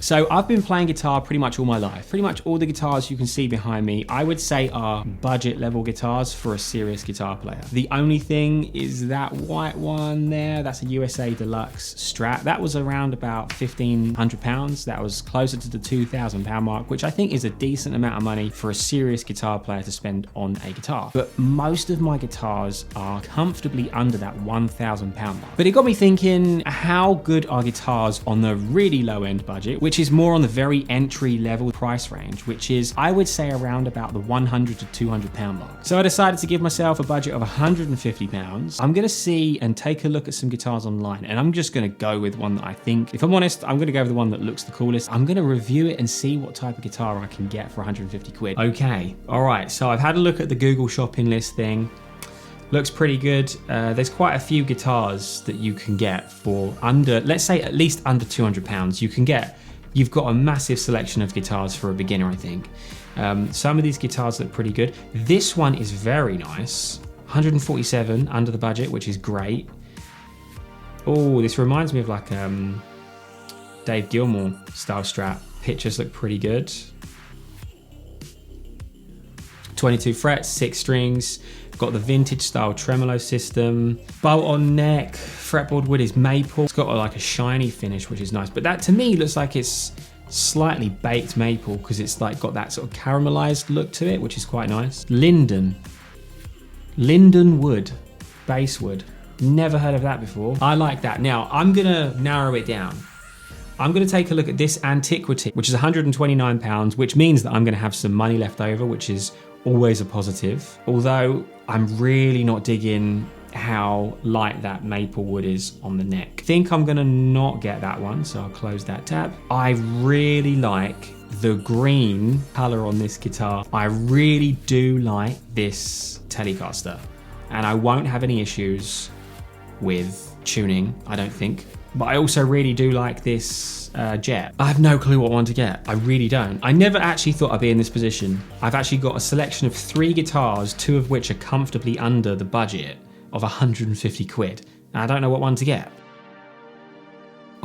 So I've been playing guitar pretty much all my life. Pretty much all the guitars you can see behind me, I would say are budget level guitars for a serious guitar player. The only thing is that white one there, that's a USA Deluxe Strat. That was around about £1,500. That was closer to the £2,000 mark, which I think is a decent amount of money for a serious guitar player to spend on a guitar. But most of my guitars are comfortably under that £1,000 mark. But it got me thinking, how good are guitars on the really low end budget, which is more on the very entry level price range, which is, I would say, around about the £100 to £200 mark. So I decided to give myself a budget of £150. I'm gonna see and take a look at some guitars online, and I'm just gonna go with one that I think, if I'm honest, I'm gonna go with the one that looks the coolest. I'm gonna review it and see what type of guitar I can get for 150 quid. Okay, all right, so I've had a look at the Google shopping list thing. Looks pretty good. There's quite a few guitars that you can get for under, let's say at least under £200. You've got a massive selection of guitars for a beginner, I think. Some of these guitars look pretty good. This one is very nice. 147 under the budget, which is great. Oh, this reminds me of like Dave Gilmour style Strat. Pictures look pretty good. 22 frets, 6 strings. Got the vintage style tremolo system, bolt-on neck, fretboard wood is maple. It's got like a shiny finish, which is nice. But that to me looks like it's slightly baked maple because it's like got that sort of caramelized look to it, which is quite nice. Linden wood, basswood. Never heard of that before. I like that. Now I'm gonna narrow it down. I'm gonna take a look at this Antiquity, which is £129, which means that I'm gonna have some money left over, which is always a positive. Although I'm really not digging how light that maple wood is on the neck. I think I'm gonna not get that one, so I'll close that tab. I really like the green color on this guitar. I really do like this Telecaster, and I won't have any issues with tuning, I don't think. But I also really do like this Jet. I have no clue what one to get. I really don't. I never actually thought I'd be in this position. I've actually got a selection of 3 guitars, 2 of which are comfortably under the budget of 150 quid. And I don't know what one to get.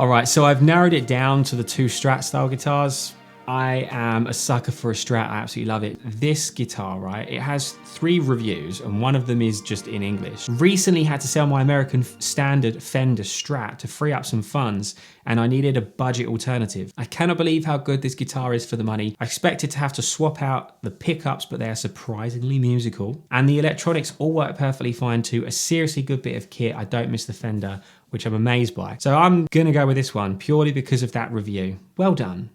All right, so I've narrowed it down to the 2 Strat style guitars. I am a sucker for a Strat, I absolutely love it. This guitar, right, it has 3 reviews and one of them is just in English. Recently had to sell my American standard Fender Strat to free up some funds and I needed a budget alternative. I cannot believe how good this guitar is for the money. I expected to have to swap out the pickups, but they are surprisingly musical. And the electronics all work perfectly fine too. A seriously good bit of kit. I don't miss the Fender, which I'm amazed by. So I'm gonna go with this one purely because of that review. Well done.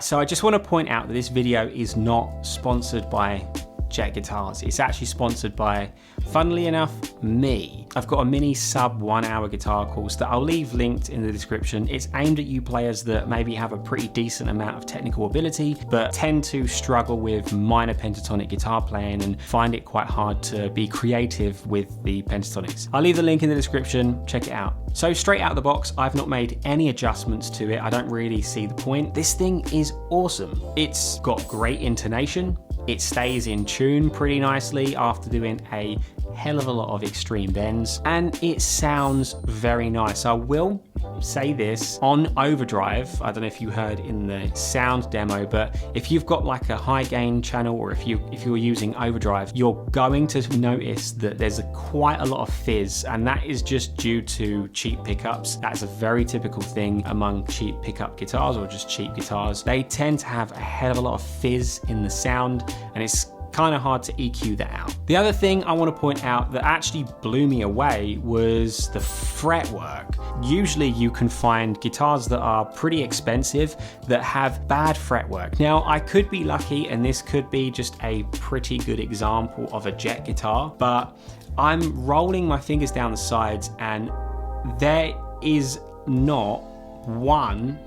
So I just want to point out that this video is not sponsored by Jet Guitars. It's actually sponsored by, funnily enough, me. I've got a mini sub 1 hour guitar course that I'll leave linked in the description. It's aimed at you players that maybe have a pretty decent amount of technical ability, but tend to struggle with minor pentatonic guitar playing and find it quite hard to be creative with the pentatonics. I'll leave the link in the description, check it out. So straight out of the box, I've not made any adjustments to it. I don't really see the point. This thing is awesome. It's got great intonation. It stays in tune pretty nicely after doing a hell of a lot of extreme bends, and it sounds very nice. I will say this, on overdrive, I don't know if you heard in the sound demo, but if you've got like a high gain channel, or if you're using overdrive, you're going to notice that there's quite a lot of fizz, and that is just due to cheap pickups. That's a very typical thing among cheap pickup guitars, or just cheap guitars. They tend to have a hell of a lot of fizz in the sound, and it's kind of hard to EQ that out. The other thing I want to point out that actually blew me away was the fretwork. Usually you can find guitars that are pretty expensive that have bad fretwork. Now, I could be lucky, and this could be just a pretty good example of a jet guitar, but I'm rolling my fingers down the sides and there is not one,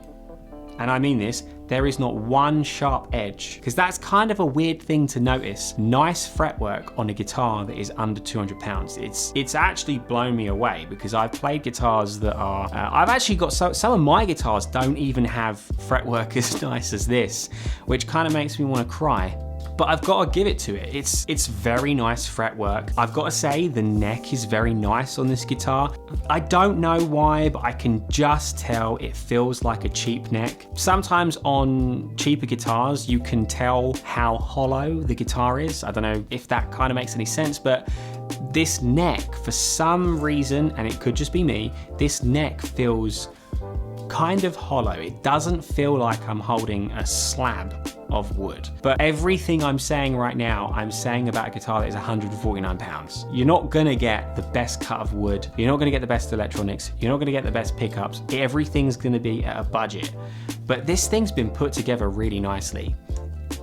and I mean this, there is not one sharp edge, because that's kind of a weird thing to notice. Nice fretwork on a guitar that is under 200 pounds. It's actually blown me away, because I've played guitars that are, I've actually got, some of my guitars don't even have fretwork as nice as this, which kind of makes me want to cry. But I've got to give it to it. It's very nice fretwork. I've got to say the neck is very nice on this guitar. I don't know why, but I can just tell it feels like a cheap neck. Sometimes on cheaper guitars, you can tell how hollow the guitar is. I don't know if that kind of makes any sense, but this neck, for some reason, and it could just be me, this neck feels kind of hollow. It doesn't feel like I'm holding a slab of wood. But everything I'm saying right now, I'm saying about a guitar that is 149 pounds. You're not gonna get the best cut of wood. You're not gonna get the best electronics. You're not gonna get the best pickups. Everything's gonna be at a budget. But this thing's been put together really nicely.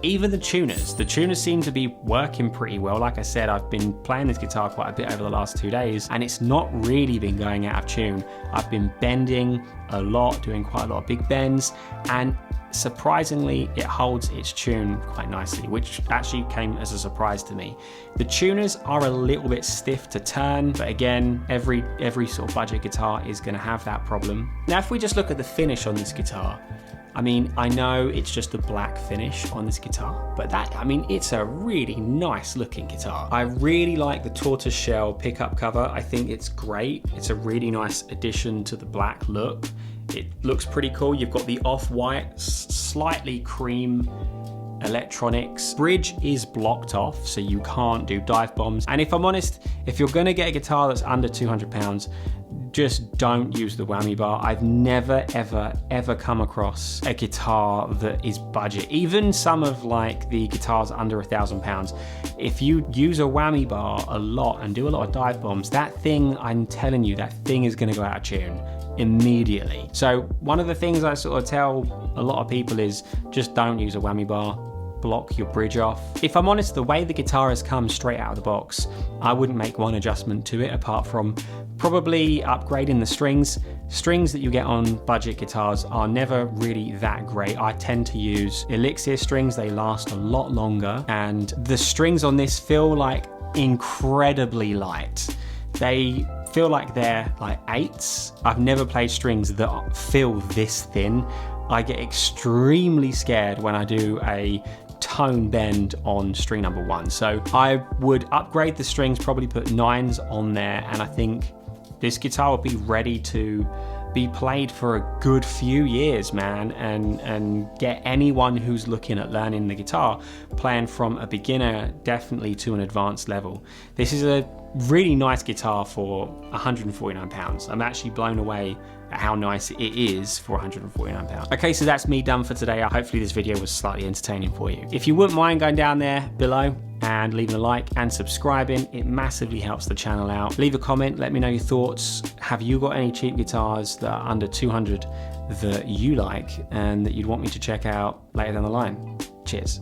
Even the tuners seem to be working pretty well. Like I said, I've been playing this guitar quite a bit over the last 2 days, and it's not really been going out of tune. I've been bending a lot, doing quite a lot of big bends, and surprisingly, it holds its tune quite nicely, which actually came as a surprise to me. The tuners are a little bit stiff to turn, but again, every sort of budget guitar is gonna have that problem. Now, if we just look at the finish on this guitar, I mean, I know it's just a black finish on this guitar, but it's a really nice looking guitar. I really like the tortoiseshell pickup cover. I think it's great. It's a really nice addition to the black look. It looks pretty cool. You've got the off-white, slightly cream electronics. Bridge is blocked off, so you can't do dive bombs. And if I'm honest, if you're gonna get a guitar that's under 200 pounds, just don't use the whammy bar. I've never, ever come across a guitar that is budget. Even some of like the guitars under £1,000. If you use a whammy bar a lot and do a lot of dive bombs, that thing, I'm telling you, that thing is gonna go out of tune immediately. So one of the things I sort of tell a lot of people is just don't use a whammy bar. Block your bridge off. If I'm honest, the way the guitar has come straight out of the box, I wouldn't make one adjustment to it apart from probably upgrading the strings. Strings that you get on budget guitars are never really that great. I tend to use Elixir strings. They last a lot longer, and the strings on this feel like incredibly light. They feel like they're like 8s. I've never played strings that feel this thin. I get extremely scared when I do a tone bend on string number 1. So I would upgrade the strings, probably put 9s on there, and I think this guitar would be ready to be played for a good few years, man, and get anyone who's looking at learning the guitar playing from a beginner definitely to an advanced level. This is a really nice guitar for £149. I'm actually blown away at how nice it is for £149. Okay, so that's me done for today. Hopefully this video was slightly entertaining for you. If you wouldn't mind going down there below and leaving a like and subscribing, it massively helps the channel out. Leave a comment, let me know your thoughts. Have you got any cheap guitars that are under 200 that you like and that you'd want me to check out later down the line? Cheers.